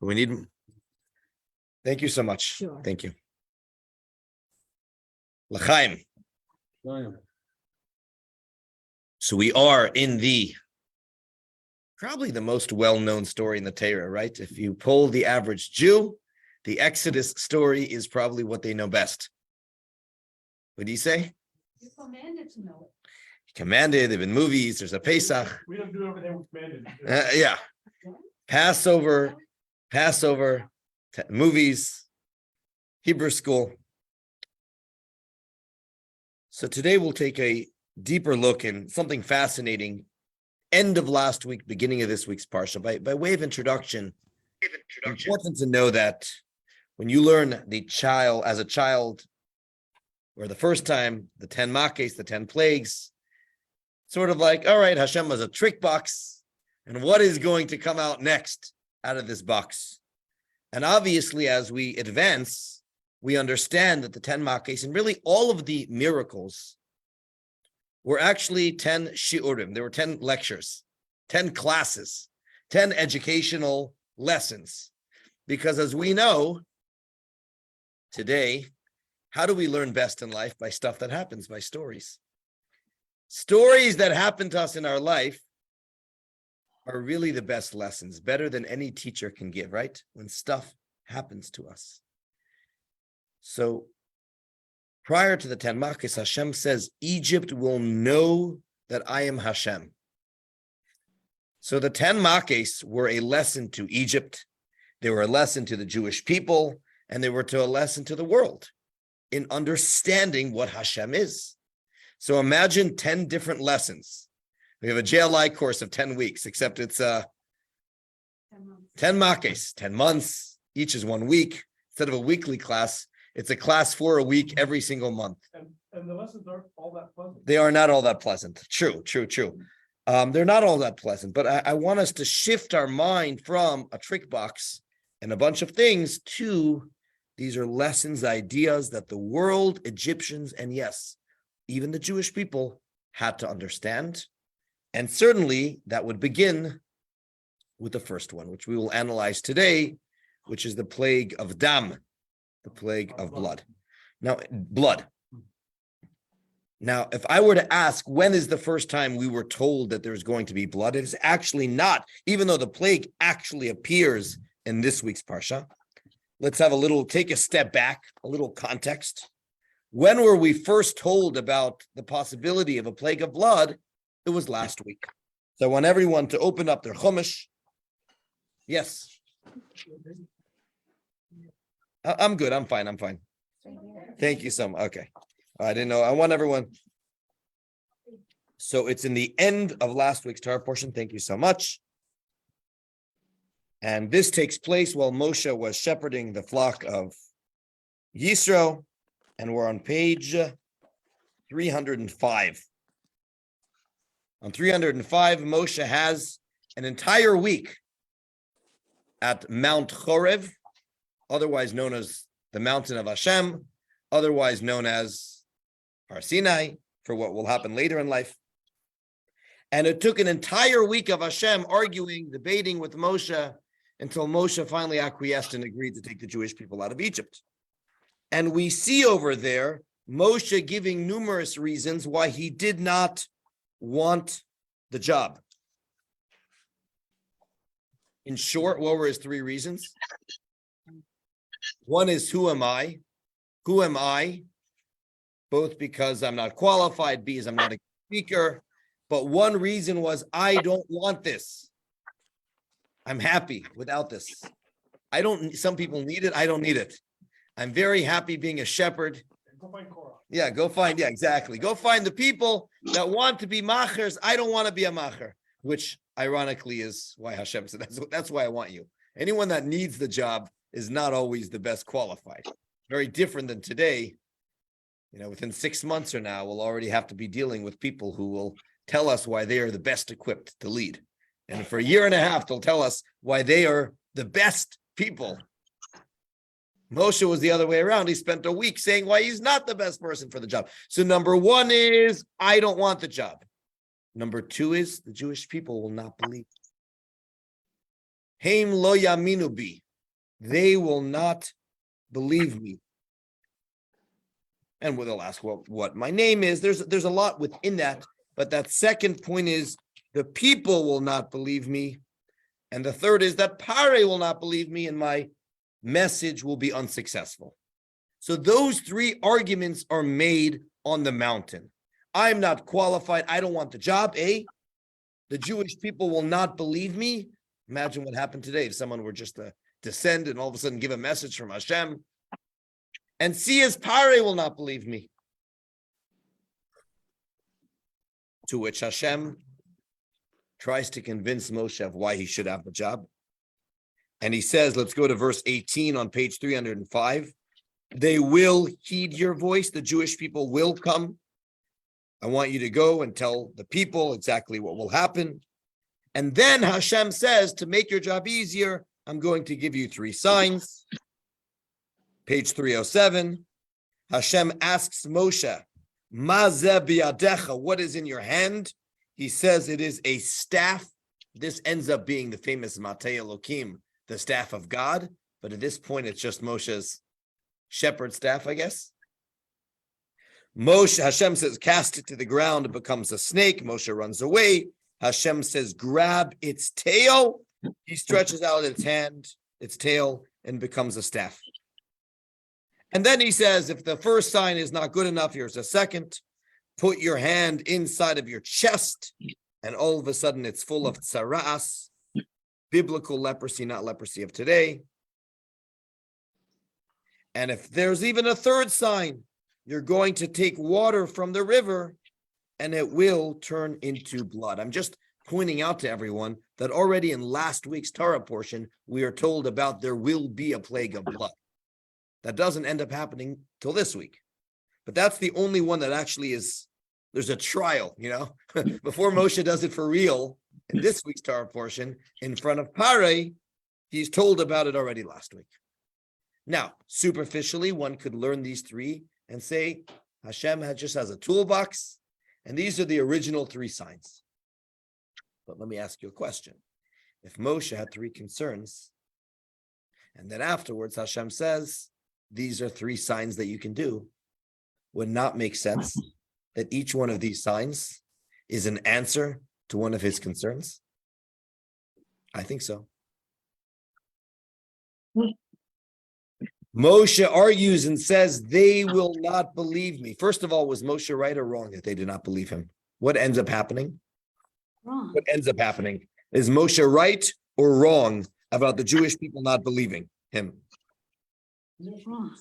We need. Thank you so much. Sure. Thank you. L'chaim. So we are in probably the most well-known story in the Torah, right? If you poll the average Jew, the Exodus story is probably what they know best. What do you say? You're commanded to know it. Commanded, there have been movies, there's a Pesach. We don't do everything with commanded. Yeah. Passover, movies, Hebrew school. So today we'll take a deeper look in something fascinating. End of last week, beginning of this week's Parsha. By way of introduction, important to know that when you learn as a child, or the first time, the 10 Makes, the 10 plagues, sort of like, all right, Hashem was a trick box, and what is going to come out next out of this box? And obviously, as we advance, we understand that the 10 Makes and really all of the miracles were actually 10 shiurim. There were 10 lectures, 10 classes, 10 educational lessons. Because as we know today, how do we learn best in life? By stuff that happens, by stories. Stories that happen to us in our life are really the best lessons, better than any teacher can give, right? When stuff happens to us. So prior to the 10 Makos, Hashem says, Egypt will know that I am Hashem. So the 10 Makos were a lesson to Egypt. They were a lesson to the Jewish people, and they were a lesson to the world in understanding what Hashem is. So imagine 10 different lessons. We have a JLI course of 10 weeks, except it's 10 Makos, 10 months. Each is 1 week. Instead of a weekly class, it's a class for a week every single month. And the lessons aren't all that pleasant. They are not all that pleasant. True. They're not all that pleasant, but I want us to shift our mind from a trick box and a bunch of things to these are lessons, ideas that the world, Egyptians, and yes, even the Jewish people had to understand. And certainly that would begin with the first one, which we will analyze today, which is the plague of Dam, the plague of blood. Now, blood. Now, if I were to ask, when is the first time we were told that there's going to be blood? It is actually not, even though the plague actually appears in this week's Parsha. Let's take a step back, a little context. When were we first told about the possibility of a plague of blood? It was last week. So I want everyone to open up their Chumash. Yes. I'm good. I'm fine. Thank you so much. Okay. I didn't know. I want everyone. So it's in the end of last week's Torah portion. Thank you so much. And this takes place while Moshe was shepherding the flock of Yisro. And we're on page 305. On 305, Moshe has an entire week at Mount Chorev, otherwise known as the mountain of Hashem, otherwise known as Har Sinai, for what will happen later in life. And it took an entire week of Hashem arguing, debating with Moshe, until Moshe finally acquiesced and agreed to take the Jewish people out of Egypt. And we see over there Moshe giving numerous reasons why he did not want the job. In short, what were his 3 reasons? One is, who am I? Who am I? Both because I'm not qualified, B, is I'm not a speaker. But one reason was, I don't want this. I'm happy without this. Some people need it. I don't need it. I'm very happy being a shepherd. Go find Korah. Yeah, exactly. Go find the people that want to be machers. I don't want to be a macher, which ironically is why Hashem said, that's why I want you. Anyone that needs the job is not always the best qualified. Very different than today. Within 6 months or now, we'll already have to be dealing with people who will tell us why they are the best equipped to lead. And for a year and a half, they'll tell us why they are the best people. Moshe was the other way around. He spent a week saying why he's not the best person for the job. So number 1 is, I don't want the job. Number 2 is, the Jewish people will not believe. Heim lo yaminu bi. they will not believe me. And they'll ask what my name is. There's a lot within that, but that second point is the people will not believe me. And the third is that Pare will not believe me and my message will be unsuccessful. So those three arguments are made on the mountain. I'm not qualified. I don't want the job. A, the Jewish people will not believe me. Imagine what happened today if someone were just to descend and all of a sudden give a message from Hashem. And C is Pare will not believe me. To which Hashem tries to convince Moshe of why he should have the job. And he says, let's go to verse 18 on page 305. They will heed your voice. The Jewish people will come. I want you to go and tell the people exactly what will happen. And then Hashem says, to make your job easier, I'm going to give you three signs. Page 307. Hashem asks Moshe, Ma zeh biyadecha, what is in your hand? He says it is a staff. This ends up being the famous Matei Elokim, the staff of God. But at this point, it's just Moshe's shepherd staff, I guess. Hashem says, cast it to the ground. It becomes a snake. Moshe runs away. Hashem says, grab its tail. He stretches out its tail, and becomes a staff. And then he says, if the first sign is not good enough, here's a second. Put your hand inside of your chest, and all of a sudden it's full of tsaras, biblical leprosy, not leprosy of today. And if there's even a third sign, you're going to take water from the river, and it will turn into blood. I'm just pointing out to everyone that already in last week's Torah portion, we are told about there will be a plague of blood. That doesn't end up happening till this week. But that's the only one that actually is, there's a trial, before Moshe does it for real in this week's Torah portion in front of Pare, he's told about it already last week. Now, superficially, one could learn these three and say, Hashem just has a toolbox, and these are the original three signs. But let me ask you a question. If Moshe had three concerns, and then afterwards Hashem says, these are three signs that you can do, would not make sense that each one of these signs is an answer to one of his concerns? I think so. Moshe argues and says, they will not believe me. First of all, was Moshe right or wrong that they did not believe him? What ends up happening? Wrong. What ends up happening? Is Moshe right or wrong about the Jewish people not believing him? Wrong.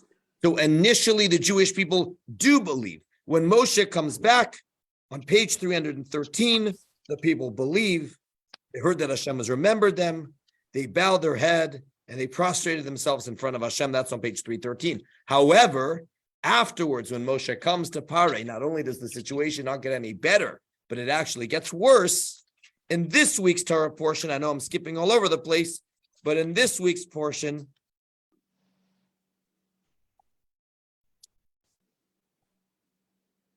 So initially, the Jewish people do believe. When Moshe comes back on page 313, the people believe. They heard that Hashem has remembered them. They bowed their head and they prostrated themselves in front of Hashem. That's on page 313. However, afterwards, when Moshe comes to Pare, not only does the situation not get any better, but it actually gets worse. In this week's Torah portion, I know I'm skipping all over the place, but in this week's portion,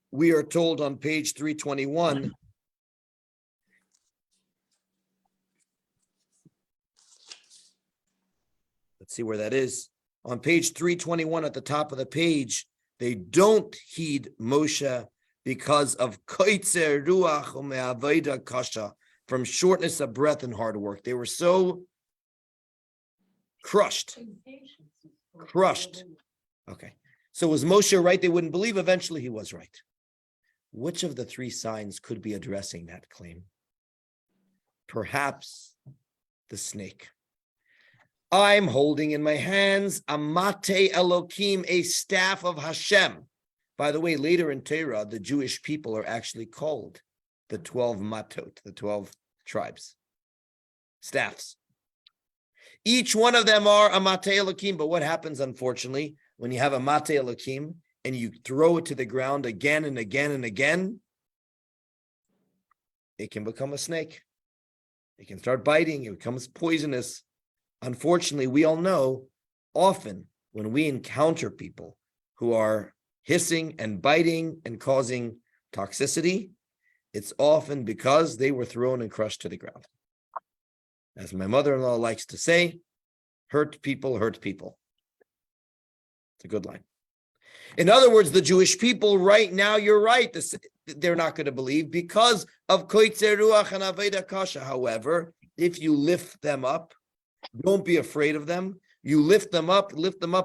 we are told on page 321, let's see where that is. On page 321 at the top of the page, they don't heed Moshe because of koitzer ruach u'me'avoda kasha, from shortness of breath and hard work. They were so crushed. Okay. So was Moshe right? They wouldn't believe. Eventually he was right. Which of the three signs could be addressing that claim? Perhaps the snake. I'm holding in my hands a Matei Elokim, a staff of Hashem. By the way, later in Torah, the Jewish people are actually called the 12 matot, the 12 tribes, staffs. Each one of them are a Matei Elokim, but what happens, unfortunately, when you have a Matei Elokim and you throw it to the ground again and again and again, it can become a snake. It can start biting, it becomes poisonous. Unfortunately, we all know often when we encounter people who are hissing and biting and causing toxicity, it's often because they were thrown and crushed to the ground. As my mother-in-law likes to say, Hurt people hurt people. It's a good line. In other words, the Jewish people right now, you're right, they're not going to believe because of koitzer ruach and aveda kasha. However, if you lift them up, don't be afraid of them. You lift them up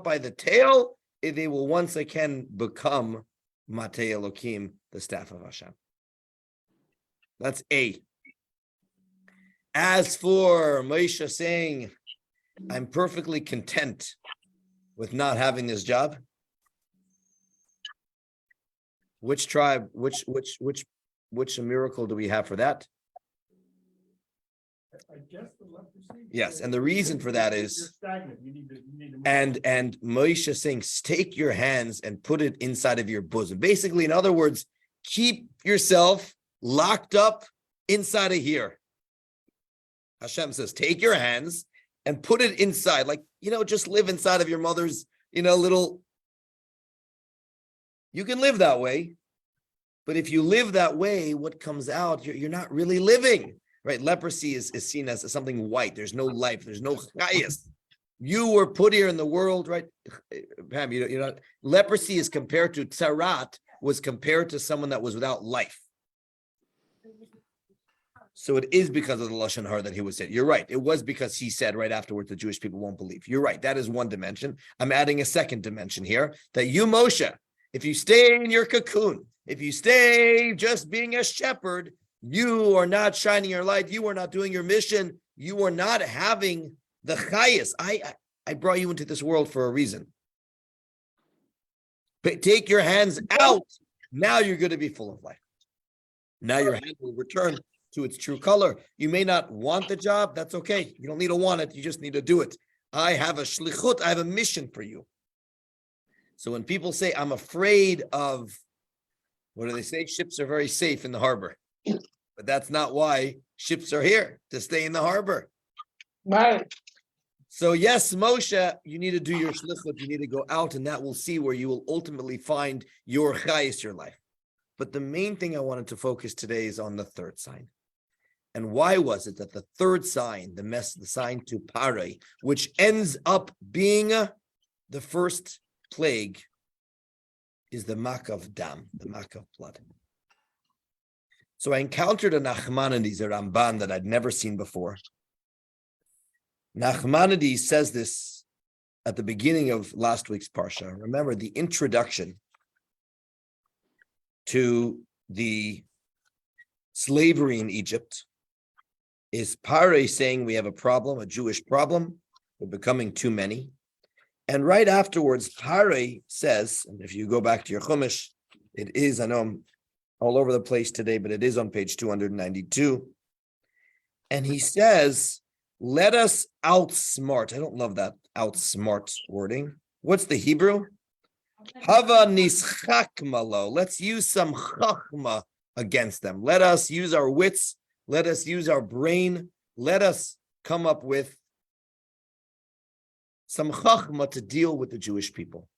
by the tail, they will once again become Matei Elokim, the staff of Hashem. That's A. As for Moshe saying, I'm perfectly content with not having this job. Which tribe, which miracle do we have for that? I guess the leprosy. Yes, and the reason for that is, You're stagnant. You need to and Moshe saying, take your hands and put it inside of your bosom. Basically, in other words, keep yourself locked up inside of here. Hashem says, take your hands and put it inside, like, just live inside of your mother's, little. You can live that way, but if you live that way, what comes out, you're not really living, right? Leprosy is seen as something white. There's no life. There's no chayas. You were put here in the world, right? Pam, leprosy is compared to tzarat, was compared to someone that was without life. So it is because of the Lashon Hara that he was said. You're right. It was because he said right afterwards the Jewish people won't believe. You're right. That is one dimension. I'm adding a second dimension here, that you, Moshe, if you stay in your cocoon, if you stay just being a shepherd, you are not shining your light. You are not doing your mission. You are not having the chayas. I brought you into this world for a reason. But take your hands out. Now you're going to be full of life. Now your hand will return to its true color. You may not want the job. That's okay. You don't need to want it. You just need to do it. I have a shlichut. I have a mission for you. So when people say, I'm afraid of, what do they say? Ships are very safe in the harbor. But that's not why ships are here, to stay in the harbor. Right. So yes, Moshe, you need to do your shlichut. You need to go out, and that will see where you will ultimately find your chayis, your life. But the main thing I wanted to focus today is on the third sign. And why was it that the third sign, the sign to Parai, which ends up being the first plague, is the mak of dam, the mak of blood? So I encountered a Nachmanides, a Ramban, that I'd never seen before. Nachmanides says this at the beginning of last week's Parsha. Remember the introduction to the slavery in Egypt is Parai saying we have a problem, a Jewish problem. We're becoming too many. And right afterwards, Parai says, and if you go back to your Chumash, it is, I know I'm all over the place today, but it is on page 292. And he says, let us outsmart. I don't love that outsmart wording. What's the Hebrew? Hava nischak malo. Let's use some chachma against them. Let us use our wits. Let us use our brain. Let us come up with some chachma to deal with the Jewish people.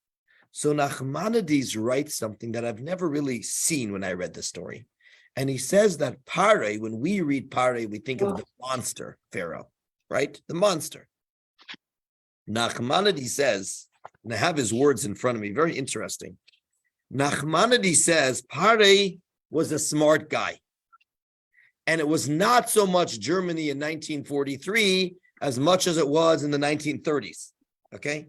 So Nachmanides writes something that I've never really seen when I read the story. And he says that Parai, when we read Parai, we think of the monster Pharaoh, right? The monster. Nachmanides says, and I have his words in front of me, very interesting. Nachmanides says Parai was a smart guy. And it was not so much Germany in 1943 as much as it was in the 1930s, okay?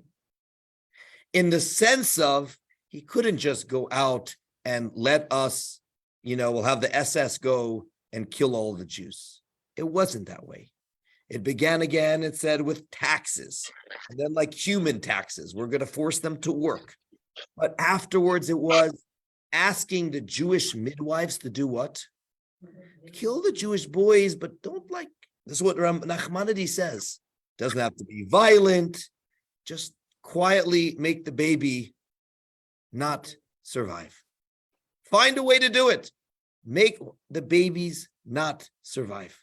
In the sense of, he couldn't just go out and let us, we'll have the SS go and kill all the Jews. It wasn't that way. It began again, it said, with taxes, and then like human taxes. We're going to force them to work. But afterwards, it was asking the Jewish midwives to do what? Kill the Jewish boys, but don't this is what Nachmanides says. Doesn't have to be violent. Just quietly make the baby not survive. Find a way to do it. Make the babies not survive.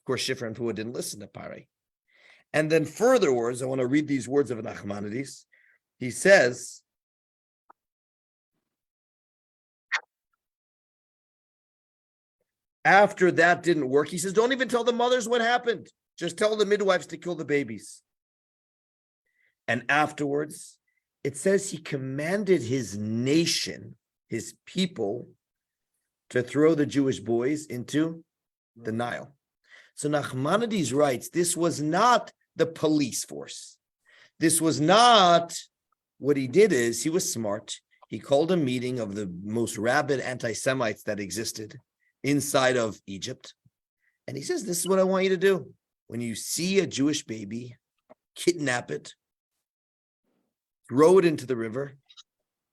Of course, Shifra and Pua didn't listen to Parai. And then further words, I want to read these words of Nachmanides. He says, after that didn't work, he says, don't even tell the mothers what happened. Just tell the midwives to kill the babies. And afterwards, it says he commanded his nation, his people, to throw the Jewish boys into the Nile. So Nachmanides writes, this was not the police force. This was not, what he did is, he was smart. He called a meeting of the most rabid anti-Semites that existed inside of Egypt. And he says, this is what I want you to do. When you see a Jewish baby, kidnap it, throw it into the river,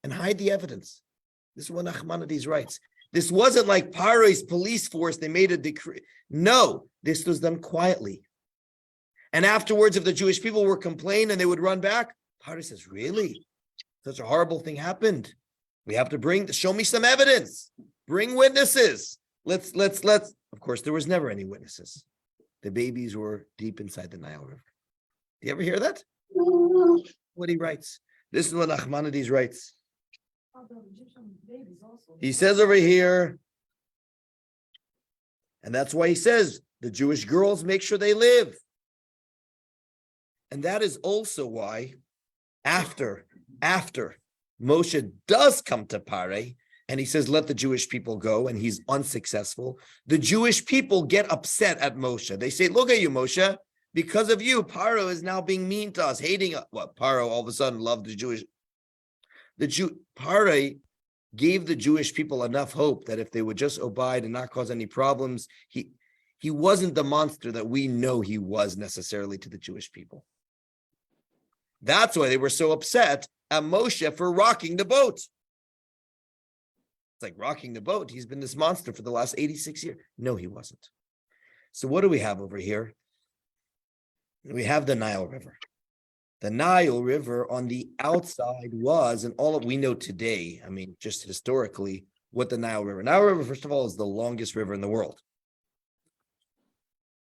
and hide the evidence. This is what Nachmanides writes. This wasn't like Paro's police force. They made a decree. No, this was done quietly. And afterwards, if the Jewish people were complaining and they would run back, Paro says, really? Such a horrible thing happened. We have to show me some evidence. Bring witnesses. Let's. Of course, there was never any witnesses. The babies were deep inside the Nile River. Do you ever hear that? What he writes. This is what Nachmanides writes. He says over here, and that's why he says the Jewish girls make sure they live. And that is also why after Moshe does come to Pare and he says, let the Jewish people go, and he's unsuccessful, the Jewish people get upset at Moshe. They say, look at you, Moshe. Because of you, Paro is now being mean to us, hating us. Well, Paro all of a sudden loved the Jewish. Paro gave the Jewish people enough hope that if they would just abide and not cause any problems, he wasn't the monster that we know he was necessarily to the Jewish people. That's why they were so upset at Moshe for rocking the boat. It's like rocking the boat. He's been this monster for the last 86 years. No, he wasn't. So what do we have over here? We have the Nile River. The Nile River on the outside was, and all of we know today, I mean, just historically, what the Nile River, first of all, is the longest river in the world.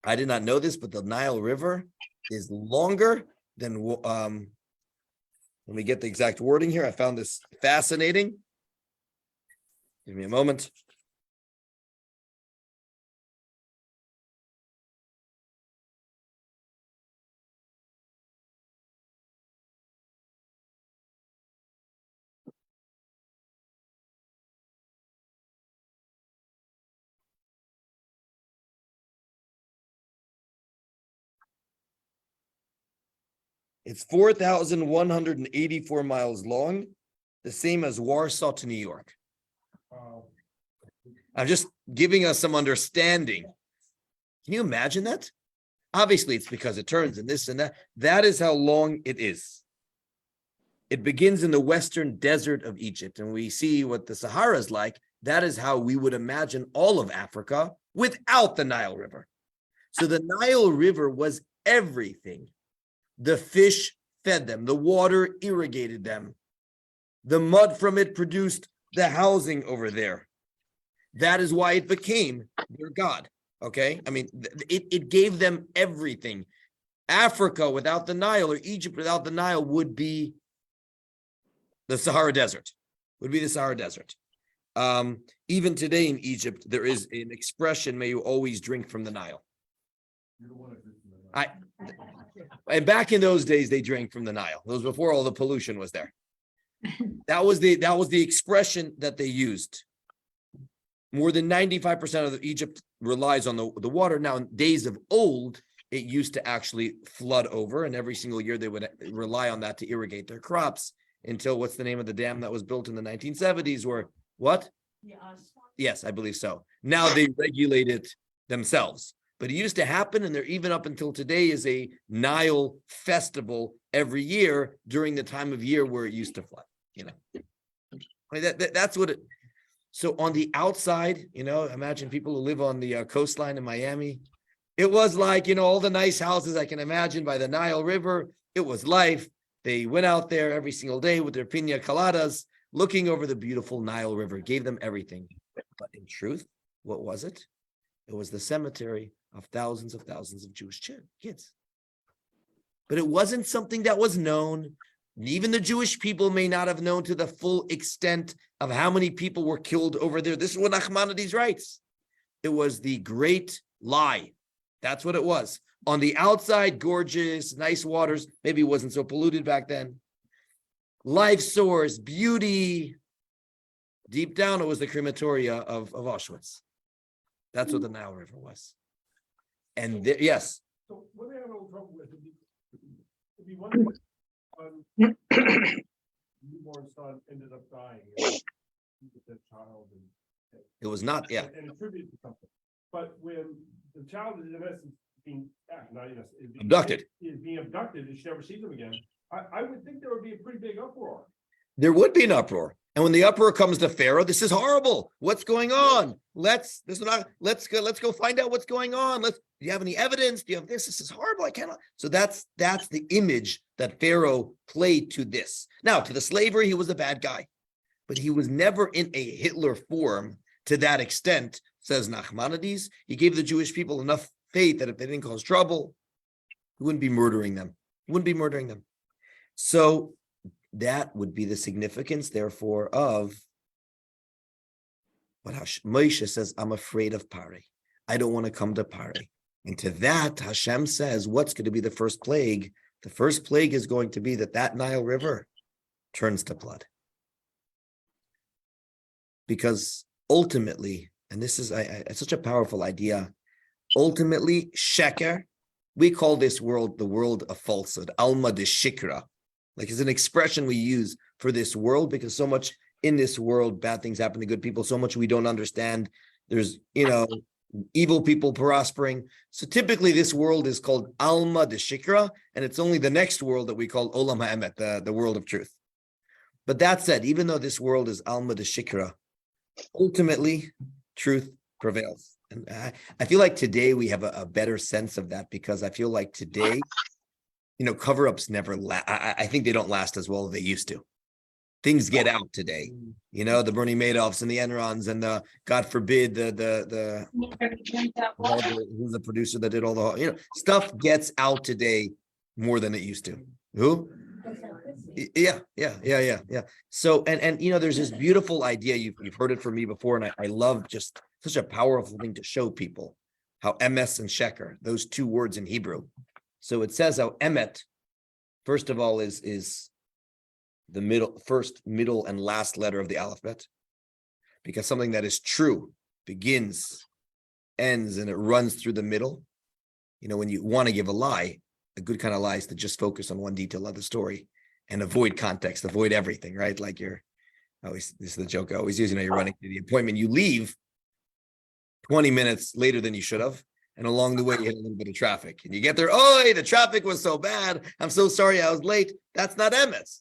I did not know this, but the Nile River is longer than, let me get the exact wording here. I found this fascinating. Give me a moment. It's 4,184 miles long, the same as Warsaw to New York. I'm just giving us some understanding. Can you imagine that? Obviously, it's because it turns and this and that. That is how long it is. It begins in the western desert of Egypt, and we see what the Sahara is like. That is how we would imagine all of Africa without the Nile River. So the Nile River was everything. The fish fed them. The water irrigated them. The mud from it produced the housing over there. That is why it became their God. Okay? I mean, it gave them everything. Africa without the Nile, or Egypt without the Nile, would be the Sahara Desert. Even today in Egypt, there is an expression, may you always drink from the Nile. And back in those days, they drank from the Nile. It was before all the pollution was there. That was the expression that they used. More than 95% of Egypt relies on the water. Now, in days of old, it used to actually flood over, and every single year they would rely on that to irrigate their crops until, what's the name of the dam that was built in the 1970s? Or what? Yes, I believe so. Now they regulate it themselves. But it used to happen, and there even up until today is a Nile festival every year during the time of year where it used to flood. You know, I mean, that's what it. So on the outside, you know, imagine people who live on the coastline in Miami. It was like, you know, all the nice houses I can imagine by the Nile River. It was life. They went out there every single day with their piña coladas, looking over the beautiful Nile River. Gave them everything. But in truth, what was it? It was the cemetery of thousands of Jewish kids. But it wasn't something that was known. Even the Jewish people may not have known to the full extent of how many people were killed over there. This is what Nachmanides writes. It was the great lie. That's what it was. On the outside, gorgeous, nice waters. Maybe it wasn't so polluted back then. Life source, beauty. Deep down, it was the crematoria of Auschwitz. That's what the Nile River was. And yes. So what they have no trouble with, it'd be one thing, newborn son ended up dying. With that child and. It was not, yeah. And attributed to something. But when the child is in essence being, not in essence, Abducted. Is being abducted and she never sees him again, I would think there would be a pretty big uproar. There would be an uproar. And when the uproar comes to Pharaoh, this is horrible. What's going on? Let's go find out what's going on. Do you have any evidence? Do you have this? This is horrible. I cannot. So that's the image that Pharaoh played to this. Now, to the slavery, he was a bad guy, but he was never in a Hitler form to that extent, says Nachmanides. He gave the Jewish people enough faith that if they didn't cause trouble, he wouldn't be murdering them. So that would be the significance, therefore, of what Moshe says, I'm afraid of Pare. I don't want to come to Pare. And to that, Hashem says, what's going to be the first plague? The first plague is going to be that Nile River turns to blood. Because ultimately, and this is it's such a powerful idea, ultimately, Sheker, we call this world the world of falsehood, Alma de Shikra. Like it's an expression we use for this world because so much in this world, bad things happen to good people, so much we don't understand. There's, evil people prospering. So typically this world is called Alma de Shikra, and it's only the next world that we call Olam HaEmet, the world of truth. But that said, even though this world is Alma de Shikra, ultimately truth prevails. And I feel like today we have a better sense of that because I feel like today, cover-ups never last. I think they don't last as well as they used to. Things get out today, the Bernie Madoffs and the Enrons and the, God forbid, the who's the producer that did all the, stuff gets out today more than it used to. Who? Yeah. So, and there's this beautiful idea, you've heard it from me before, and I love just such a powerful thing to show people how emes and sheker, those two words in Hebrew. So it says how emet, first of all, is the first, middle, and last letter of the alphabet, because something that is true begins, ends, and it runs through the middle. When you want to give a lie, a good kind of lie is to just focus on one detail of the story and avoid context, avoid everything, right? Like this is the joke I always use, you're running to the appointment, you leave 20 minutes later than you should have. And along the way, you hit a little bit of traffic and you get there. Oh, the traffic was so bad. I'm so sorry I was late. That's not emes.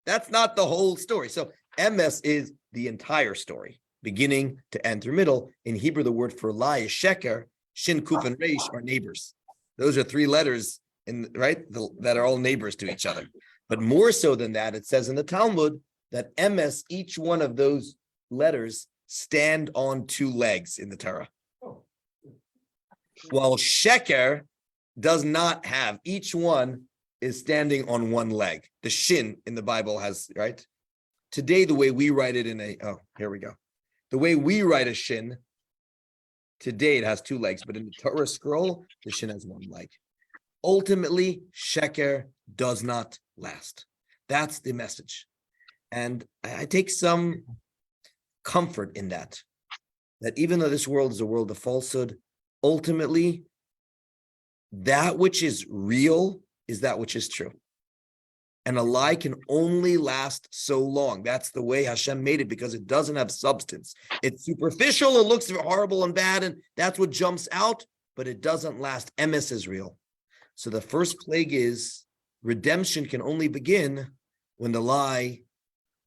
That's not the whole story. So emes is the entire story, beginning to end through middle. In Hebrew, the word for lie is sheker. Shin, kuf, and reish are neighbors. Those are three letters that are all neighbors to each other. But more so than that, it says in the Talmud that emes, each one of those letters stand on two legs in the Torah. While sheker does not have, each one is standing on one leg. The shin in the Bible has, right? Today, the way we write it here we go. The way we write a shin, today it has two legs, but in the Torah scroll, the shin has one leg. Ultimately, sheker does not last. That's the message. And I take some comfort in that even though this world is a world of falsehood, ultimately, that which is real is that which is true. And a lie can only last so long. That's the way Hashem made it, because it doesn't have substance. It's superficial, it looks horrible and bad, and that's what jumps out, but it doesn't last. Emes is real. So the first plague is redemption can only begin when the lie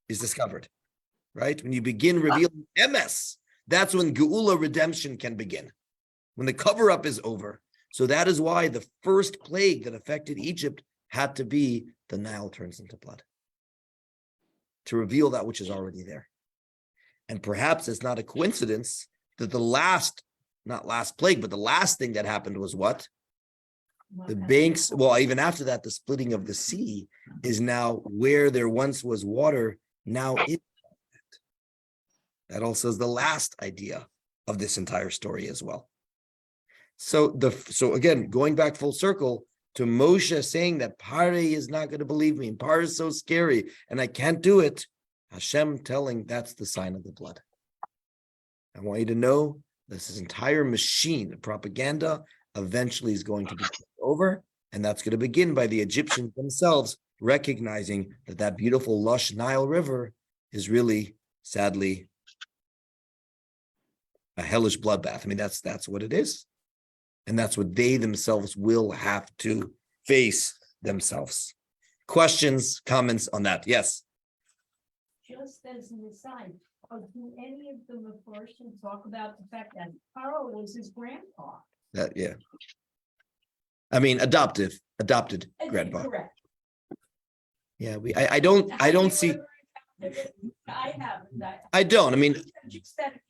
is discovered, right? When you begin revealing emes, that's when Geula, redemption, can begin. When the cover-up is over. So that is why the first plague that affected Egypt had to be the Nile turns into blood, to reveal that which is already there. And perhaps it's not a coincidence that the not last plague, but the last thing that happened was what? The banks, well, even after that, the splitting of the sea is now where there once was water, now is. That also is the last idea of this entire story as well. So again, going back full circle to Moshe saying that Pare is not going to believe me, and Pare is so scary, and I can't do it. Hashem telling that's the sign of the blood. I want you to know this entire machine of propaganda eventually is going to be over, and that's going to begin by the Egyptians themselves recognizing that that beautiful lush Nile River is really, sadly, a hellish bloodbath. I mean, that's what it is. And that's what they themselves will have to face themselves. Questions, comments on that? Yes. Just as an aside, do any of the Mepharshim talk about the fact that Paro was his grandpa? Yeah. I mean, adopted grandpa. Correct. Yeah, I don't see. I haven't. I don't. I mean, Just out of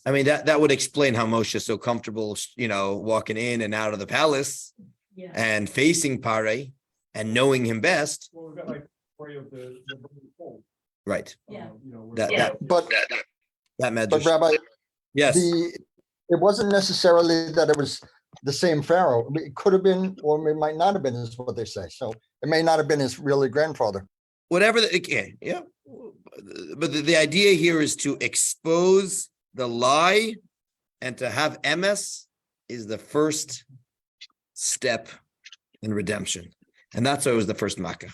curiosity. that would explain how Moshe is so comfortable, walking in and out of the palace Yeah. and facing Pare and knowing him best. Well, we've got like story of the fold. Right. Yeah. That magic. But Rabbi, Yes. it wasn't necessarily that it was the same Pharaoh. It could have been, or it might not have been, is what they say. So it may not have been his really grandfather. Whatever. Yeah. But the idea here is to expose the lie, and to have emes is the first step in redemption. And that's why it was the first makkah.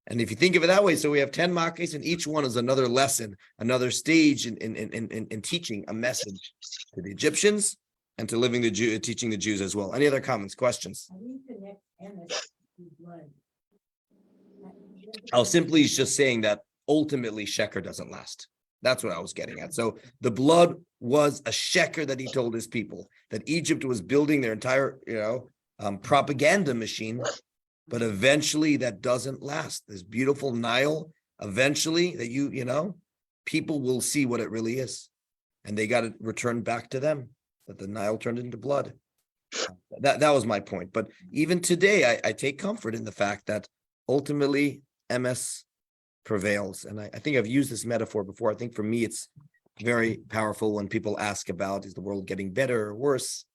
And if you think of it that way, so we have 10 makkahs, and each one is another lesson, another stage in teaching a message to the Egyptians and to teaching the Jews as well. Any other comments, questions? I'll simply just saying that ultimately sheker doesn't last. That's what I was getting at. So the blood was a sheker that he told his people, that Egypt was building their entire, propaganda machine. But eventually that doesn't last. This beautiful Nile, eventually that people will see what it really is. And they got it returned back to them, that the Nile turned into blood. That was my point. But even today, I take comfort in the fact that ultimately MS prevails. And I think I've used this metaphor before. I think for me, it's very powerful when people ask about, is the world getting better or worse?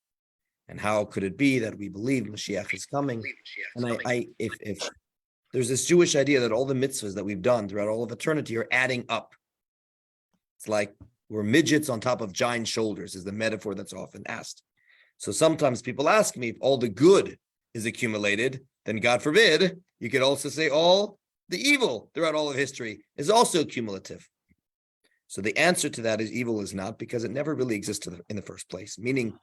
And how could it be that we believe Mashiach is coming? And if there's this Jewish idea that all the mitzvahs that we've done throughout all of eternity are adding up. It's like we're midgets on top of giant shoulders is the metaphor that's often asked. So sometimes people ask me if all the good is accumulated, then God forbid, you could also say all the evil throughout all of history is also cumulative. So the answer to that is evil is not, because it never really existed in the first place, meaning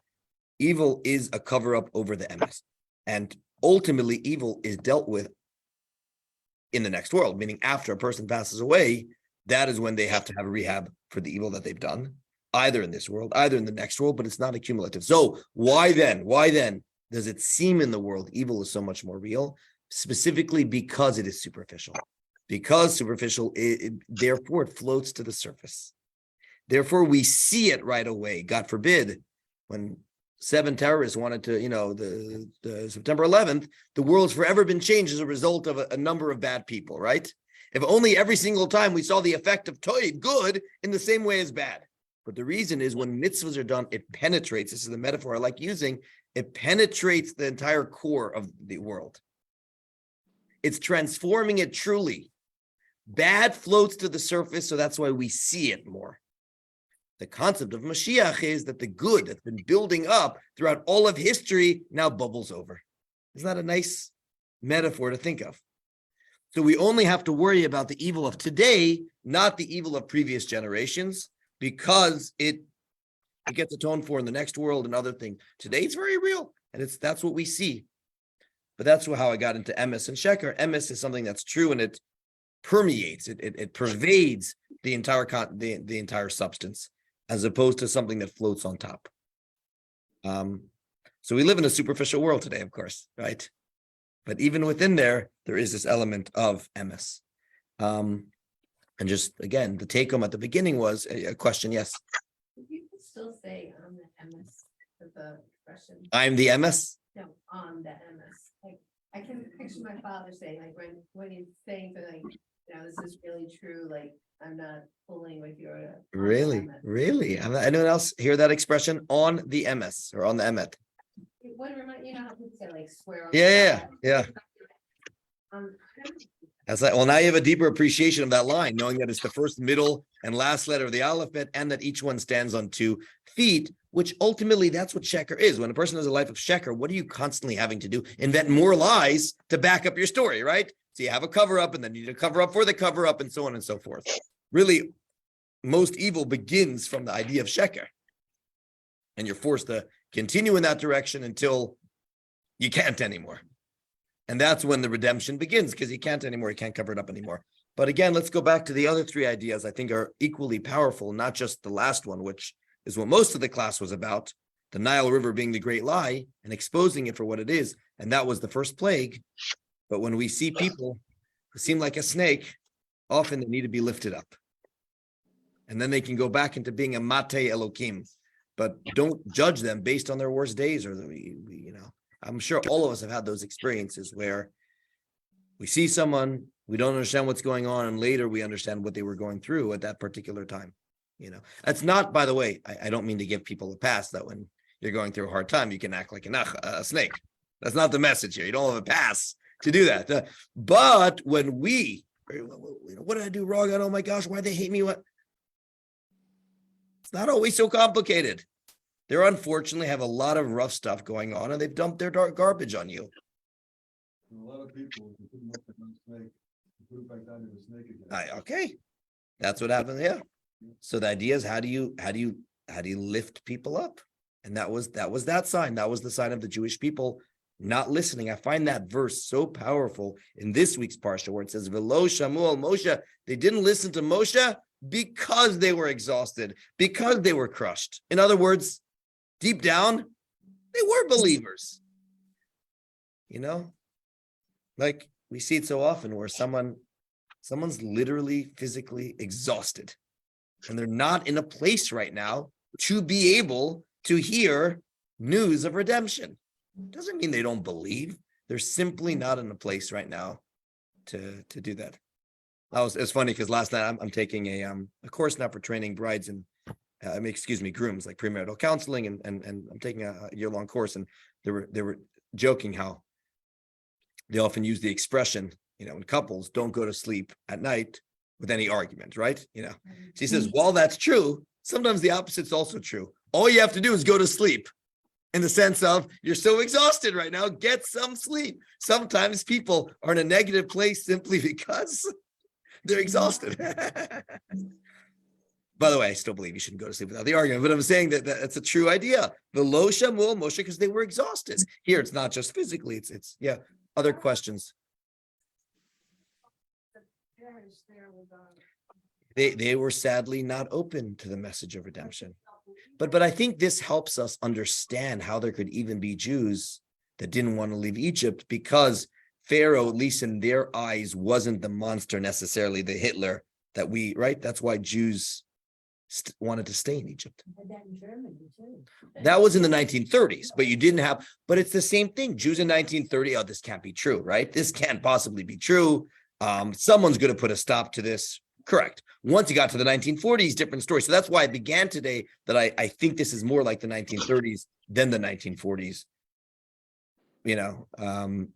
evil is a cover-up over the MS. And ultimately, evil is dealt with in the next world, meaning after a person passes away, that is when they have to have a rehab for the evil that they've done, either in this world, either in the next world, but it's not accumulative. So why then does it seem in the world evil is so much more real? Specifically because it is superficial. Because superficial, therefore it floats to the surface. Therefore, we see it right away. God forbid, when 7 terrorists wanted to, the September 11th, the world's forever been changed as a result of a number of bad people, right? If only every single time we saw the effect of toiv, good, in the same way as bad. But the reason is when mitzvahs are done, it penetrates. This is the metaphor I like using. It penetrates the entire core of the world. It's transforming it truly. Bad floats to the surface, so that's why we see it more. The concept of Mashiach is that the good that's been building up throughout all of history now bubbles over. Isn't that a nice metaphor to think of? So we only have to worry about the evil of today, not the evil of previous generations, because it gets atoned for in the next world and other things. Today it's very real, and that's what we see. But that's how I got into emes and sheker. Emes is something that's true, and it permeates, it pervades the entire substance, as opposed to something that floats on top. So we live in a superficial world today, of course, right? But even within there is this element of emes. And just, again, the take-home at the beginning was a question, yes? You can still say on the MS for the expression. I'm the emes? No, on the MS. Like, I can picture my father saying, like, when he's saying something, this is really true, like, I'm not fooling with your. Really? Anyone else hear that expression, on the MS or on the emet? What remind, you know how people say like swear. on Yeah, the yeah. Um, That's like, well, now you have a deeper appreciation of that line, knowing that it's the first, middle, and last letter of the alphabet, and that each one stands on 2 feet, which ultimately that's what sheker is. When a person has a life of sheker, what are you constantly having to do? Invent more lies to back up your story, right? So you have a cover up, and then you need to cover up for the cover up, and so on and so forth. Really, most evil begins from the idea of sheker. And you're forced to continue in that direction until you can't anymore. And that's when the redemption begins, because he can't anymore. He can't cover it up anymore. But again, let's go back to the other 3 ideas I think are equally powerful, not just the last one, which is what most of the class was about, the Nile River being the great lie and exposing it for what it is. And that was the first plague. But when we see people who seem like a snake, often they need to be lifted up. And then they can go back into being a Mate Elohim. But don't judge them based on their worst days, or I'm sure all of us have had those experiences where we see someone, we don't understand what's going on, and later we understand what they were going through at that particular time. That's not, by the way, I don't mean to give people a pass that when you're going through a hard time, you can act like a snake. That's not the message here. You don't have a pass to do that. But when what did I do wrong? Oh my gosh, why they hate me? What? It's not always so complicated. They unfortunately have a lot of rough stuff going on, and they've dumped their dark garbage on you. A lot of people, if you put them up against a snake, you put it back down to the snake again. Okay, that's what happened. Yeah. So the idea is how do you lift people up? And that was that sign. That was the sign of the Jewish people not listening. I find that verse so powerful in this week's parsha, where it says, "Velo shamu al Moshe." They didn't listen to Moshe because they were exhausted, because they were crushed. In other words, deep down, they were believers. Like we see it so often where someone's literally physically exhausted, and they're not in a place right now to be able to hear news of redemption. Doesn't mean they don't believe. They're simply not in a place right now to do that. It's funny because last night I'm taking a course now for training brides and grooms, like premarital counseling, and I'm taking a year-long course, and they were joking how they often use the expression, in couples, don't go to sleep at night with any argument, right? She says, while that's true, sometimes the opposite's also true. All you have to do is go to sleep, in the sense of you're so exhausted right now, get some sleep. Sometimes people are in a negative place simply because they're exhausted. By the way, I still believe you shouldn't go to sleep without the argument, but I'm saying that that's a true idea. The lo shamul Moshe, because they were exhausted. Here, it's not just physically, it's yeah. Other questions? They were sadly not open to the message of redemption. But I think this helps us understand how there could even be Jews that didn't want to leave Egypt, because Pharaoh, at least in their eyes, wasn't the monster necessarily, the Hitler that right? That's why Jews wanted to stay in Egypt. That was in the 1930s, but you didn't have, but it's the same thing. Jews in 1930, oh, this can't be true, right? This can't possibly be true. Someone's going to put a stop to this. Correct. Once you got to the 1940s, different story. So that's why I began today that I think this is more like the 1930s than the 1940s,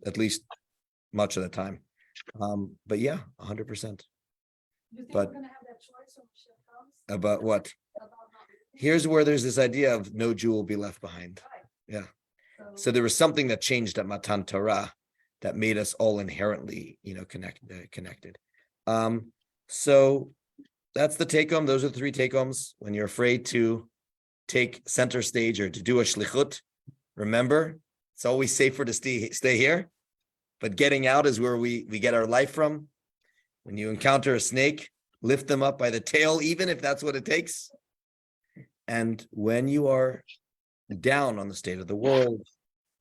at least much of the time. But yeah, 100%. But about what? Here's where there's this idea of no Jew will be left behind. Yeah. So there was something that changed at Matan Torah that made us all inherently, connected. So that's the take home. Those are the 3 take homes. When you're afraid to take center stage or to do a shlichut, remember, it's always safer to stay here, but getting out is where we get our life from. When you encounter a snake, lift them up by the tail, even if that's what it takes. And when you are down on the state of the world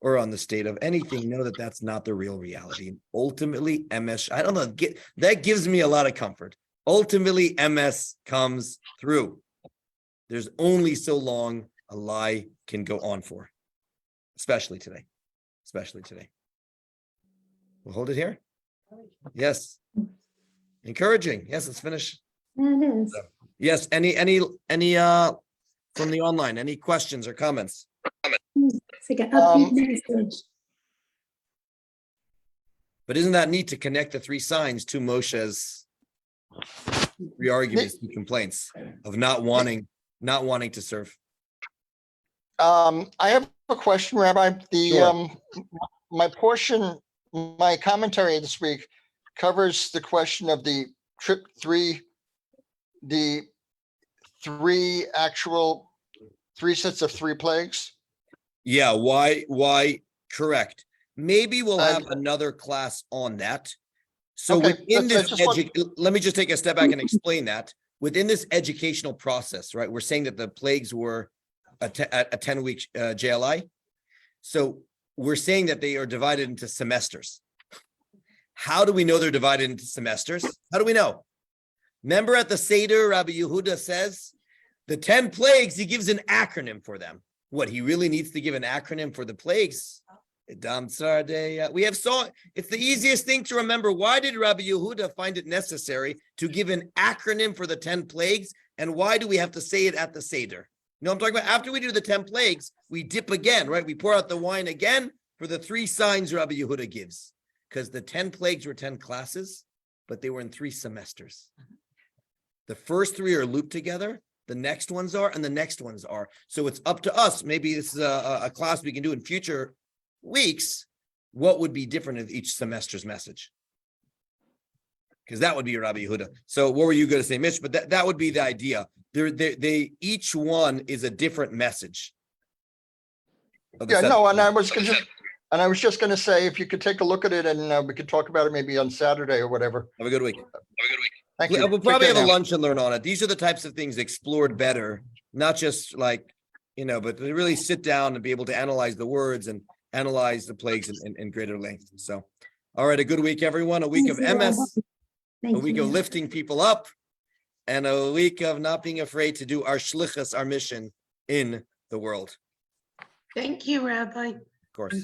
or on the state of anything, know that that's not the real reality. Ultimately, MS, I don't know, that gives me a lot of comfort. Ultimately, MS comes through. There's only so long a lie can go on for, especially today. We'll hold it here. Yes. Encouraging. Yes, let's finish. It is. Yes, any from the online, any questions or comments? It's like an upbeat message. But isn't that neat to connect the three signs to Moshe's three arguments and complaints of not wanting to serve? I have a question, Rabbi. Sure. My portion, my commentary this week covers the question of the three sets of three plagues. Yeah, why? Correct. Maybe we'll I- have another class on that. So Okay, within that's- I this, just let me just take a step back and explain that. Within this educational process, right, we're saying that the plagues were a 10-week JLI. So we're saying that they are divided into semesters. How do we know they're divided into semesters? How do we know? Remember at the Seder, Rabbi Yehuda says, the 10 plagues, he gives an acronym for them. What, he really needs to give an acronym for the plagues? We have saw, it's the easiest thing to remember. Why did Rabbi Yehuda find it necessary to give an acronym for the 10 plagues? And why do we have to say it at the Seder? You know what I'm talking about? After we do the 10 plagues, we dip again, right? We pour out the wine again for the 3 signs Rabbi Yehuda gives. Because the 10 plagues were 10 classes, but they were in 3 semesters. The first 3 are looped together. The next ones are, and the next ones are. So it's up to us. Maybe this is a class we can do in future weeks. What would be different in each semester's message? Because that would be Rabbi Yehuda. So what were you going to say, Mitch? But that would be the idea. They each one is a different message. Yeah, no, and I was just gonna say, if you could take a look at it and we could talk about it maybe on Saturday or whatever. Have a good week. Thank you. We'll Take probably care have a now. lunch and learn on it. These are the types of things explored better, not just like, but to really sit down and be able to analyze the words and analyze the plagues in greater length. So, all right, a good week, everyone. A week of Thank you, Rabbi. MS, a Thank week of you. lifting people up, and a week of not being afraid to do our shlichus, our mission in the world. Thank you, Rabbi. Of course.